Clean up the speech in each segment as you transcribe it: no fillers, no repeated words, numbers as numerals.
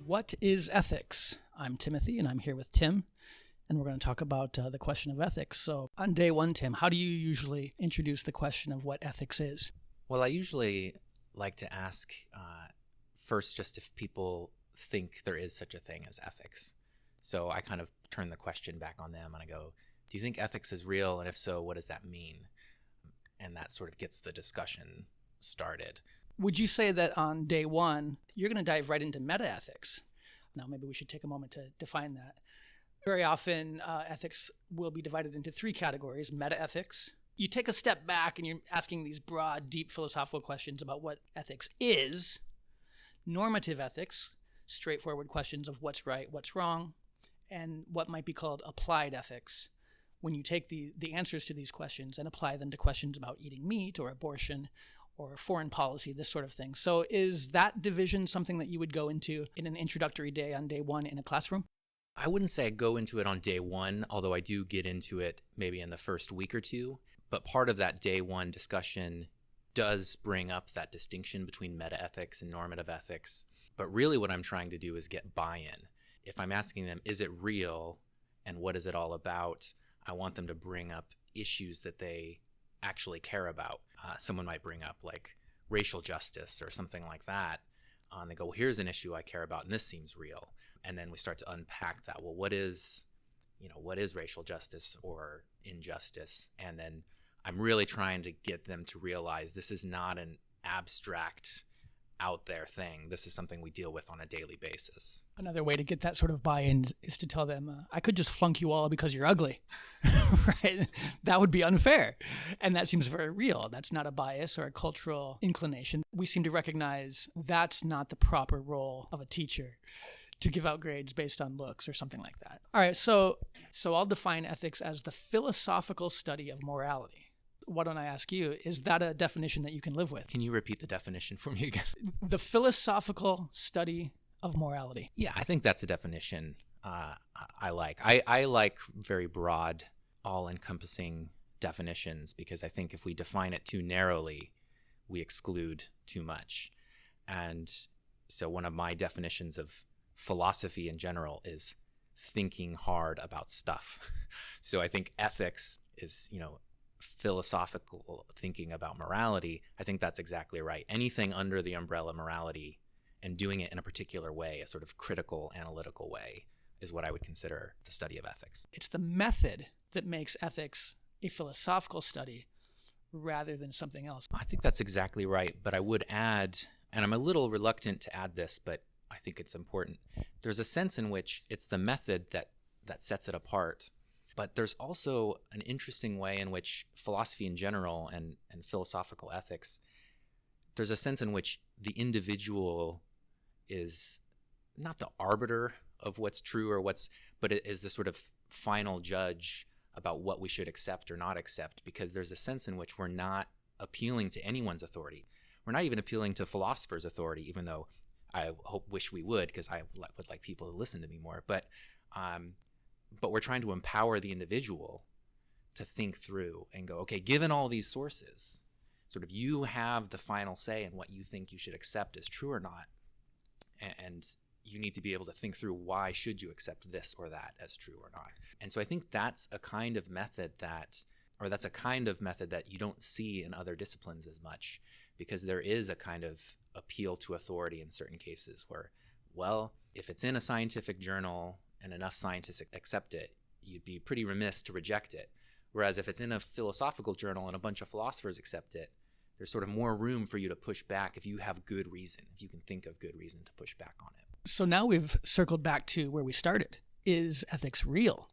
What is ethics? I'm Timothy, and I'm here with Tim, and we're going to talk about the question of ethics. So on day one, Tim, how do you usually introduce the question of what ethics is? Well, I usually like to ask first just if people think there is such a thing as ethics. So I kind of turn the question back on them and I go, do you think ethics is real? And if so, what does that mean? And that sort of gets the discussion started. Would you say that on day one, you're going to dive right into meta-ethics? Now, maybe we should take a moment to define that. Very often, ethics will be divided into three categories: meta-ethics. You take a step back and you're asking these broad, deep philosophical questions about what ethics is. Normative ethics, straightforward questions of what's right, what's wrong, and what might be called applied ethics, when you take the answers to these questions and apply them to questions about eating meat or abortion or foreign policy, this sort of thing. So is that division something that you would go into in an introductory day on day one in a classroom? I wouldn't say I go into it on day one, although I do get into it maybe in the first week or two. But part of that day one discussion does bring up that distinction between meta-ethics and normative ethics. But really what I'm trying to do is get buy-in. If I'm asking them, is it real and what is it all about? I want them to bring up issues that they actually care about. Someone might bring up like racial justice or something like that. And they go, well, here's an issue I care about and this seems real. And then we start to unpack that. Well, what is racial justice or injustice? And then I'm really trying to get them to realize this is not an abstract, out there thing. This is something we deal with on a daily basis. Another way to get that sort of buy-in is to tell them, I could just flunk you all because you're ugly, right? That would be unfair. And that seems very real. That's not a bias or a cultural inclination. We seem to recognize that's not the proper role of a teacher, to give out grades based on looks or something like that. All right, so I'll define ethics as the philosophical study of morality. Why don't I ask you, is that a definition that you can live with? Can you repeat the definition for me again? The philosophical study of morality. Yeah, I think that's a definition I like. I like very broad, all-encompassing definitions because I think if we define it too narrowly, we exclude too much. And so one of my definitions of philosophy in general is thinking hard about stuff. So I think ethics is, philosophical thinking about morality. I think that's exactly right. Anything under the umbrella morality and doing it in a particular way, a sort of critical, analytical way, is what I would consider the study of ethics. It's the method that makes ethics a philosophical study rather than something else. I think that's exactly right. But I would add, and I'm a little reluctant to add this, but I think it's important. There's a sense in which it's the method that sets it apart. But there's also an interesting way in which philosophy in general and philosophical ethics, there's a sense in which the individual is not the arbiter of what's true but it is the sort of final judge about what we should accept or not accept, because there's a sense in which we're not appealing to anyone's authority. We're not even appealing to philosophers' authority, even though I wish we would, because I would like people to listen to me more. But we're trying to empower the individual to think through and go, okay, given all these sources, sort of you have the final say in what you think you should accept as true or not. And you need to be able to think through why should you accept this or that as true or not. And so I think that's a kind of method that you don't see in other disciplines as much, because there is a kind of appeal to authority in certain cases where, well, if it's in a scientific journal and enough scientists accept it, you'd be pretty remiss to reject it. Whereas if it's in a philosophical journal and a bunch of philosophers accept it, there's sort of more room for you to push back if you have good reason, if you can think of good reason to push back on it. So now we've circled back to where we started. Is ethics real?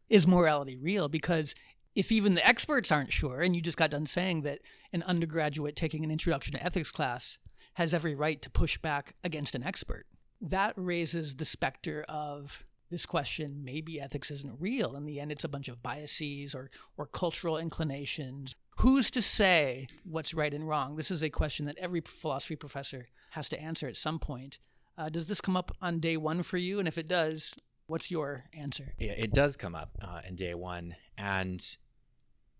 Is morality real? Because if even the experts aren't sure, and you just got done saying that an undergraduate taking an introduction to ethics class has every right to push back against an expert, that raises the specter of this question, maybe ethics isn't real. In the end, it's a bunch of biases or cultural inclinations. Who's to say what's right and wrong? This is a question that every philosophy professor has to answer at some point. Does this come up on day one for you? And if it does, what's your answer? Yeah, it does come up in day one. And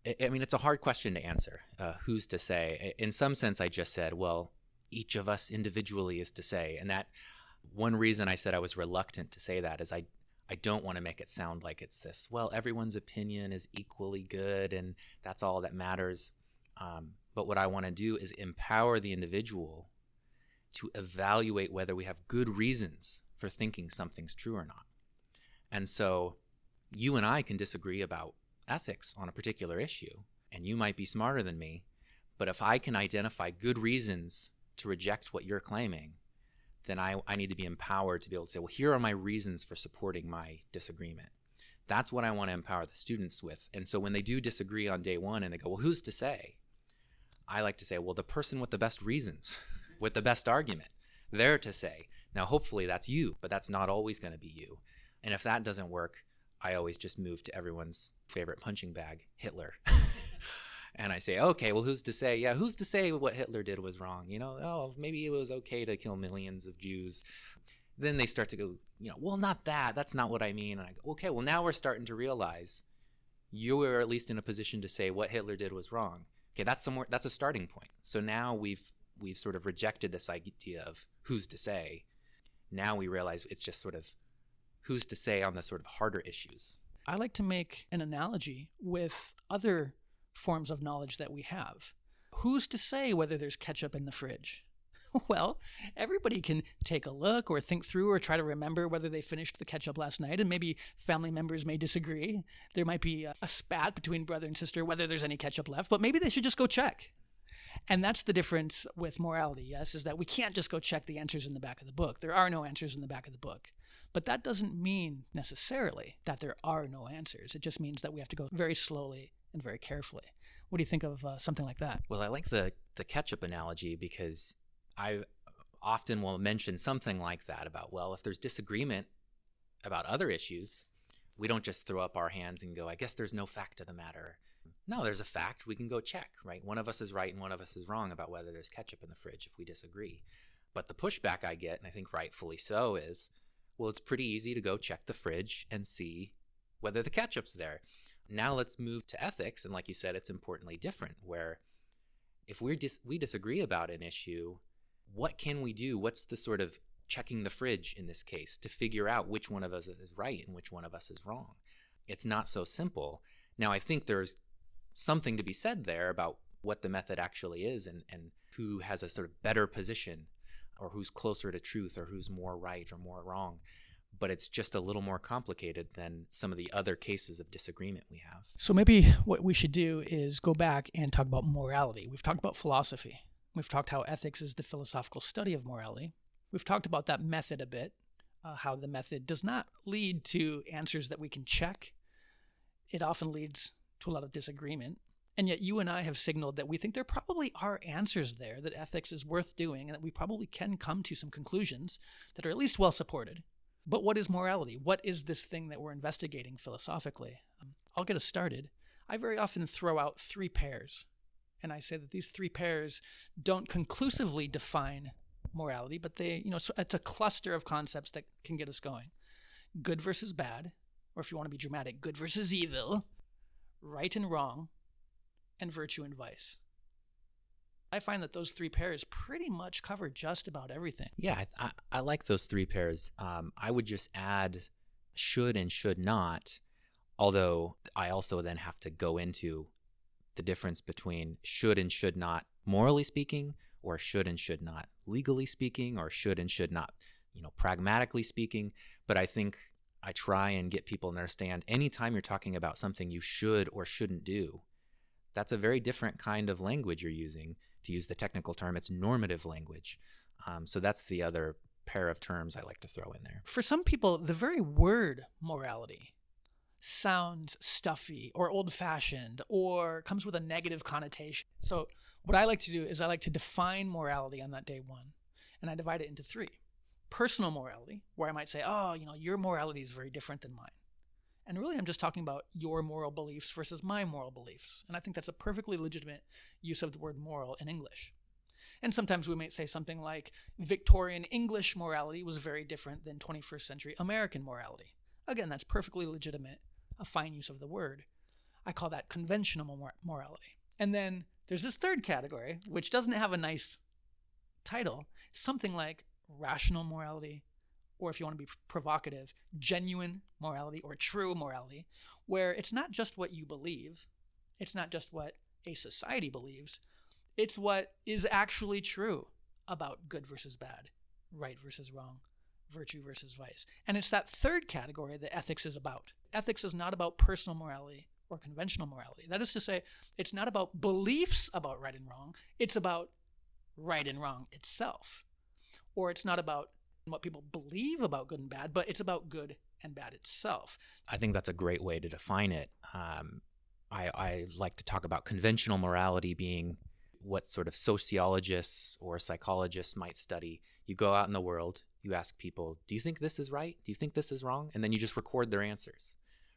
it's a hard question to answer. Who's to say? In some sense, I just said, well, each of us individually is to say. And that One reason I said I was reluctant to say that is I don't want to make it sound like it's this, well, everyone's opinion is equally good and that's all that matters. But what I want to do is empower the individual to evaluate whether we have good reasons for thinking something's true or not. And so you and I can disagree about ethics on a particular issue, and you might be smarter than me, but if I can identify good reasons to reject what you're claiming, then I need to be empowered to be able to say, well, here are my reasons for supporting my disagreement. That's what I want to empower the students with. And so when they do disagree on day one and they go, well, who's to say? I like to say, well, the person with the best reasons, with the best argument, they're to say. Now, hopefully that's you, but that's not always going to be you. And if that doesn't work, I always just move to everyone's favorite punching bag, Hitler. And I say, okay, well, who's to say? Yeah, who's to say what Hitler did was wrong? You know, oh, maybe it was okay to kill millions of Jews. Then they start to go, well, not that. That's not what I mean. And I go, okay, well, now we're starting to realize you were at least in a position to say what Hitler did was wrong. Okay, that's a starting point. So now we've sort of rejected this idea of who's to say. Now we realize it's just sort of who's to say on the sort of harder issues. I like to make an analogy with other forms of knowledge that we have. Who's to say whether there's ketchup in the fridge? Well, everybody can take a look or think through or try to remember whether they finished the ketchup last night, and maybe family members may disagree. There might be a spat between brother and sister whether there's any ketchup left, but maybe they should just go check. And that's the difference with morality, yes, is that we can't just go check the answers in the back of the book. There are no answers in the back of the book. But that doesn't mean necessarily that there are no answers. It just means that we have to go very slowly and very carefully. What do you think of something like that? Well, I like the ketchup analogy because I often will mention something like that about, well, if there's disagreement about other issues, we don't just throw up our hands and go, I guess there's no fact to the matter. No, there's a fact. We can go check, right? One of us is right and one of us is wrong about whether there's ketchup in the fridge if we disagree. But the pushback I get, and I think rightfully so, is, well, it's pretty easy to go check the fridge and see whether the ketchup's there. Now let's move to ethics, and like you said, it's importantly different, where if we disagree about an issue, what can we do? What's the sort of checking the fridge in this case to figure out which one of us is right and which one of us is wrong? It's not so simple. Now, I think there's something to be said there about what the method actually is and who has a sort of better position or who's closer to truth or who's more right or more wrong. But it's just a little more complicated than some of the other cases of disagreement we have. So maybe what we should do is go back and talk about morality. We've talked about philosophy. We've talked how ethics is the philosophical study of morality. We've talked about that method a bit, how the method does not lead to answers that we can check. It often leads to a lot of disagreement. And yet you and I have signaled that we think there probably are answers there, that ethics is worth doing, and that we probably can come to some conclusions that are at least well supported. But what is morality? What is this thing that we're investigating philosophically? I'll get us started. I very often throw out three pairs. And I say that these three pairs don't conclusively define morality, but it's a cluster of concepts that can get us going. Good versus bad, or if you want to be dramatic, good versus evil, right and wrong, and virtue and vice. I find that those three pairs pretty much cover just about everything. Yeah, I like those three pairs. I would just add should and should not, although I also then have to go into the difference between should and should not morally speaking, or should and should not legally speaking, or should and should not, pragmatically speaking. But I think I try and get people to understand anytime you're talking about something you should or shouldn't do, that's a very different kind of language you're using. To use the technical term, it's normative language. So that's the other pair of terms I like to throw in there. For some people, the very word morality sounds stuffy or old-fashioned or comes with a negative connotation. So what I like to do is I like to define morality on that day one, and I divide it into three. Personal morality, where I might say, your morality is very different than mine. And really, I'm just talking about your moral beliefs versus my moral beliefs. And I think that's a perfectly legitimate use of the word moral in English. And sometimes we might say something like Victorian English morality was very different than 21st century American morality. Again, that's perfectly legitimate, a fine use of the word. I call that conventional morality. And then there's this third category, which doesn't have a nice title, something like rational morality, or if you want to be provocative, genuine morality or true morality, where it's not just what you believe, it's not just what a society believes, it's what is actually true about good versus bad, right versus wrong, virtue versus vice. And it's that third category that ethics is about. Ethics is not about personal morality or conventional morality. That is to say, it's not about beliefs about right and wrong, it's about right and wrong itself. Or it's not about what people believe about good and bad, but it's about good and bad itself. I think that's a great way to define it. I like to talk about conventional morality being what sort of sociologists or psychologists might study. You go out in the world, you ask people, do you think this is right? Do you think this is wrong? And then you just record their answers,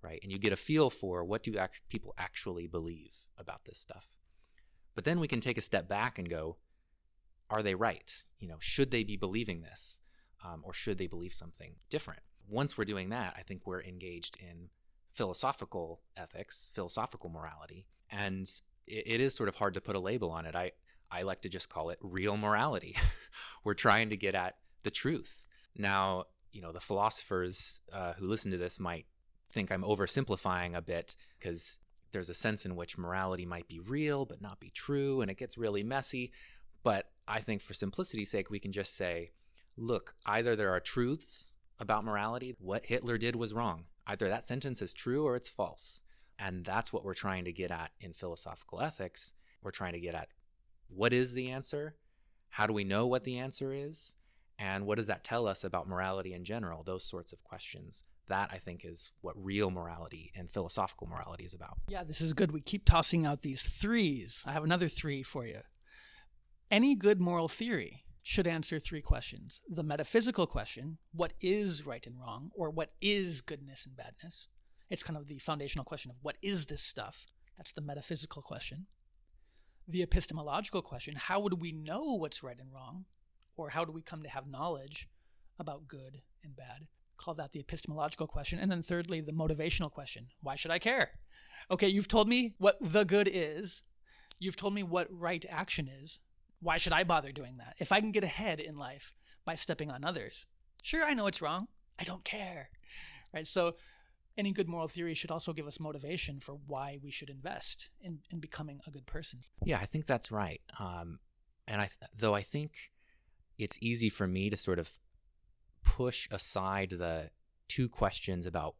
right? And you get a feel for what do people actually believe about this stuff. But then we can take a step back and go, are they right? Should they be believing this? Or should they believe something different? Once we're doing that, I think we're engaged in philosophical ethics, philosophical morality. And it is sort of hard to put a label on it. I like to just call it real morality. We're trying to get at the truth. Now, the philosophers who listen to this might think I'm oversimplifying a bit because there's a sense in which morality might be real but not be true, and it gets really messy. But I think for simplicity's sake, we can just say, look, either there are truths about morality, what Hitler did was wrong. Either that sentence is true or it's false. And that's what we're trying to get at in philosophical ethics. We're trying to get at what is the answer? How do we know what the answer is? And what does that tell us about morality in general? Those sorts of questions. That, I think, is what real morality and philosophical morality is about. Yeah, this is good. We keep tossing out these threes. I have another three for you. Any good moral theory should answer three questions. The metaphysical question, what is right and wrong, or what is goodness and badness? It's kind of the foundational question of what is this stuff? That's the metaphysical question. The epistemological question, how would we know what's right and wrong? Or how do we come to have knowledge about good and bad? Call that the epistemological question. And then thirdly, the motivational question, why should I care? Okay, you've told me what the good is. You've told me what right action is. Why should I bother doing that? If I can get ahead in life by stepping on others, sure, I know it's wrong. I don't care, right? So any good moral theory should also give us motivation for why we should invest in becoming a good person. Yeah, I think that's right. And I think it's easy for me to sort of push aside the two questions about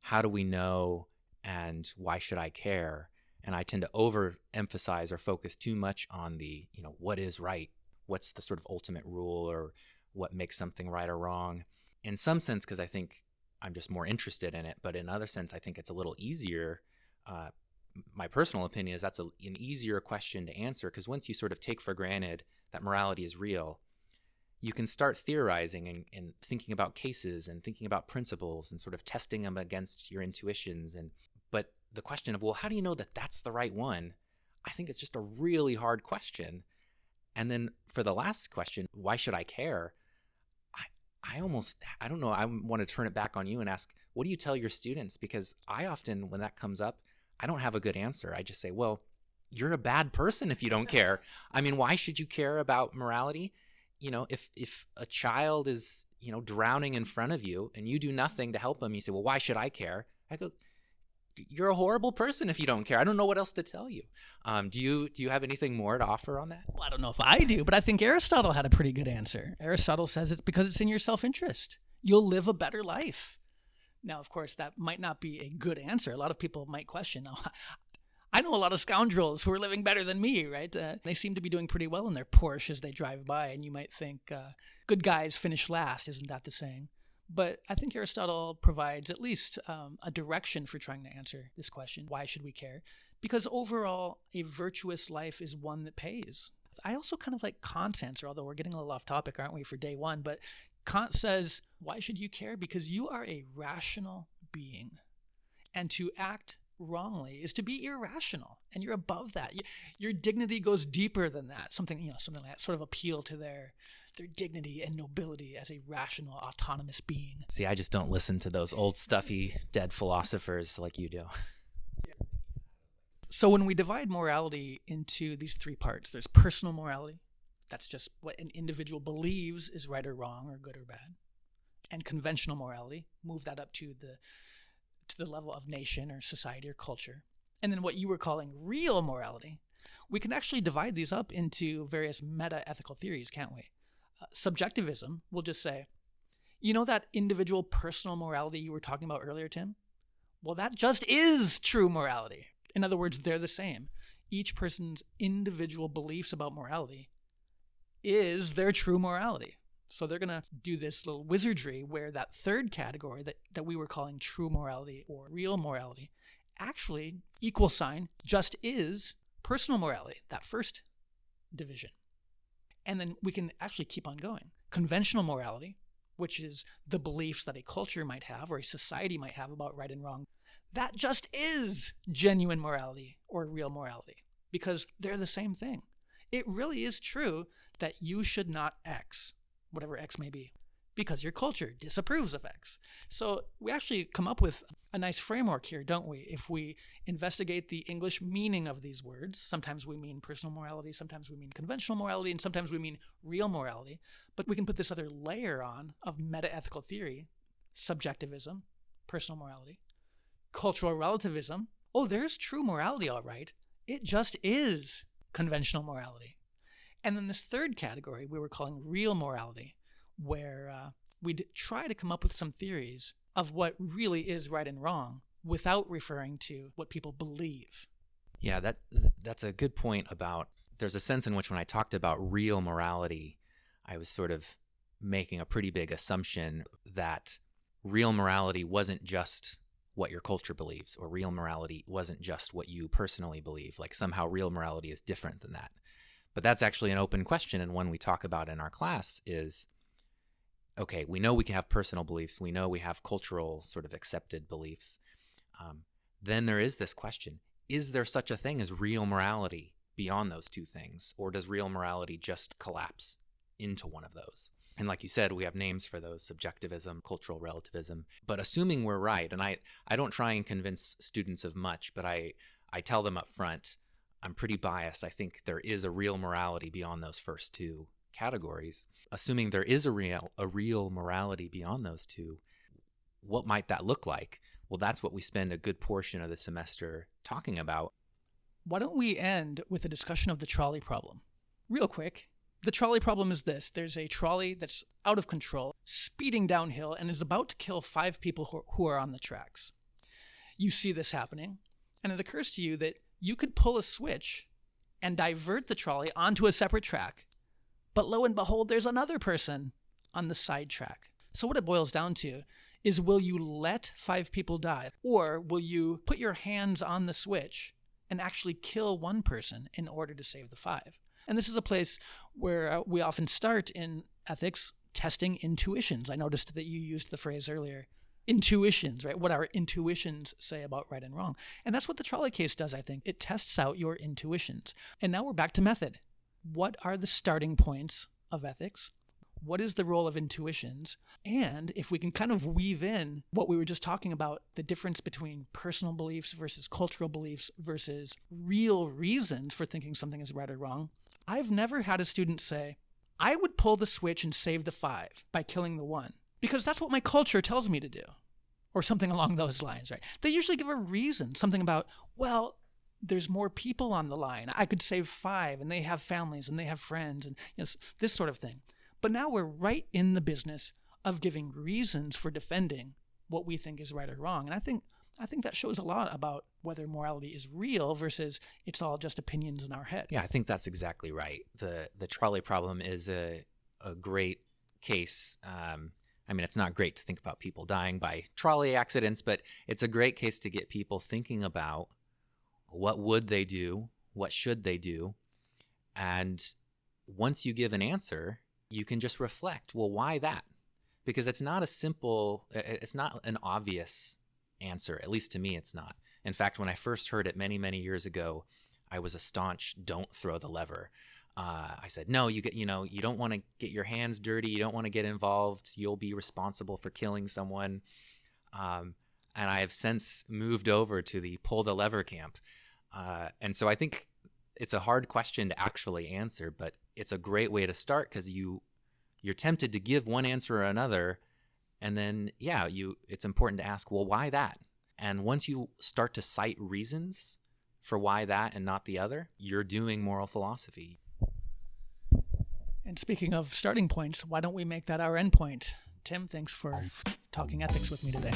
how do we know and why should I care? And I tend to overemphasize or focus too much on the, what is right? What's the sort of ultimate rule, or what makes something right or wrong? In some sense, because I think I'm just more interested in it. But in other sense, I think it's a little easier. My personal opinion is that's an easier question to answer, because once you sort of take for granted that morality is real, you can start theorizing and thinking about cases and thinking about principles and sort of testing them against your intuitions. But the question of, well, how do you know that that's the right one? I think it's just a really hard question. And then for the last question, why should I care? I don't know. I want to turn it back on you and ask, what do you tell your students? Because I often, when that comes up, I don't have a good answer. I just say, well, you're a bad person if you don't care. I mean, why should you care about morality? If a child is, drowning in front of you and you do nothing to help them, you say, well, why should I care? I go, you're a horrible person if you don't care. I don't know what else to tell you. Do you have anything more to offer on that? Well, I don't know if I do, but I think Aristotle had a pretty good answer. Aristotle says it's because it's in your self-interest. You'll live a better life. Now, of course, that might not be a good answer. A lot of people might question, now, I know a lot of scoundrels who are living better than me, right? They seem to be doing pretty well in their Porsche as they drive by, and you might think, good guys finish last. Isn't that the saying? But I think Aristotle provides at least a direction for trying to answer this question, why should we care? Because overall, a virtuous life is one that pays. I also kind of like Kant's answer, although we're getting a little off topic, aren't we, for day one? But Kant says, why should you care? Because you are a rational being. And to act wrongly is to be irrational, and you're above that. Your dignity goes deeper than that. Something like that, sort of appeal to their dignity and nobility as a rational, autonomous being. See, I just don't listen to those old, stuffy, dead philosophers like you do. So when we divide morality into these three parts, there's personal morality. That's just what an individual believes is right or wrong or good or bad. and conventional morality, move that up to the level of nation or society or culture. And then what you were calling real morality, we can actually divide these up into various meta-ethical theories, can't we? Subjectivism will just say, you know that individual personal morality you were talking about earlier, Tim? Well, that just is true morality. In other words, they're the same. Each person's individual beliefs about morality is their true morality. So they're going to do this little wizardry where that third category that we were calling true morality or real morality actually equal sign just is personal morality, that first division. And then we can actually keep on going. Conventional morality, which is the beliefs that a culture might have or a society might have about right and wrong, that just is genuine morality or real morality because they're the same thing. It really is true that you should not X, whatever X may be, because your culture disapproves of X. So we actually come up with a nice framework here, don't we? If we investigate the English meaning of these words, sometimes we mean personal morality, sometimes we mean conventional morality, and sometimes we mean real morality. But we can put this other layer on of meta-ethical theory, subjectivism, personal morality, cultural relativism. Oh, there's true morality, all right. It just is conventional morality. And then this third category we were calling real morality, where we'd try to come up with some theories of what really is right and wrong without referring to what people believe. Yeah, that's a good point about, there's a sense in which when I talked about real morality, I was sort of making a pretty big assumption that real morality wasn't just what your culture believes, or real morality wasn't just what you personally believe. Like somehow real morality is different than that. But that's actually an open question, and one we talk about in our class is, okay, we know we can have personal beliefs. We know we have cultural sort of accepted beliefs. Then there is this question, is there such a thing as real morality beyond those two things? Or does real morality just collapse into one of those? And like you said, we have names for those: subjectivism, cultural relativism. But assuming we're right, and I don't try and convince students of much, but I tell them up front, I'm pretty biased. I think there is a real morality beyond those first two categories. Assuming there is a real morality beyond those two, what might that look like? Well, that's what we spend a good portion of the semester talking about. Why don't we end with a discussion of the trolley problem? Real quick, the trolley problem is this. There's a trolley that's out of control, speeding downhill, and is about to kill 5 people who are on the tracks. You see this happening, and it occurs to you that you could pull a switch and divert the trolley onto a separate track. But lo and behold, there's another person on the side track. So what it boils down to is, will you let 5 people die? Or will you put your hands on the switch and actually kill one person in order to save the 5? And this is a place where we often start in ethics testing intuitions. I noticed that you used the phrase earlier, intuitions, right? What our intuitions say about right and wrong. And that's what the trolley case does, I think. It tests out your intuitions. And now we're back to method. What are the starting points of ethics? What is the role of intuitions? And if we can kind of weave in what we were just talking about, the difference between personal beliefs versus cultural beliefs versus real reasons for thinking something is right or wrong, I've never had a student say, I would pull the switch and save the 5 by killing the 1. Because that's what my culture tells me to do, or something along those lines, right? They usually give a reason, something about, well, there's more people on the line. I could save 5, and they have families, and they have friends, and this sort of thing. But now we're right in the business of giving reasons for defending what we think is right or wrong. And I think that shows a lot about whether morality is real versus it's all just opinions in our head. Yeah, I think that's exactly right. The trolley problem is a great case. I mean, it's not great to think about people dying by trolley accidents, but it's a great case to get people thinking about what would they do, what should they do, and once you give an answer, you can just reflect, well, why that? Because it's not an obvious answer, at least to me it's not. In fact, when I first heard it many, many years ago, I was a staunch don't throw the lever. I said, no, you don't want to get your hands dirty. You don't want to get involved. You'll be responsible for killing someone. And I have since moved over to the pull the lever camp. And so I think it's a hard question to actually answer, but it's a great way to start because you're tempted to give one answer or another, And then, it's important to ask, well, why that? And once you start to cite reasons for why that and not the other, you're doing moral philosophy. And speaking of starting points, why don't we make that our end point? Tim, thanks for talking ethics with me today.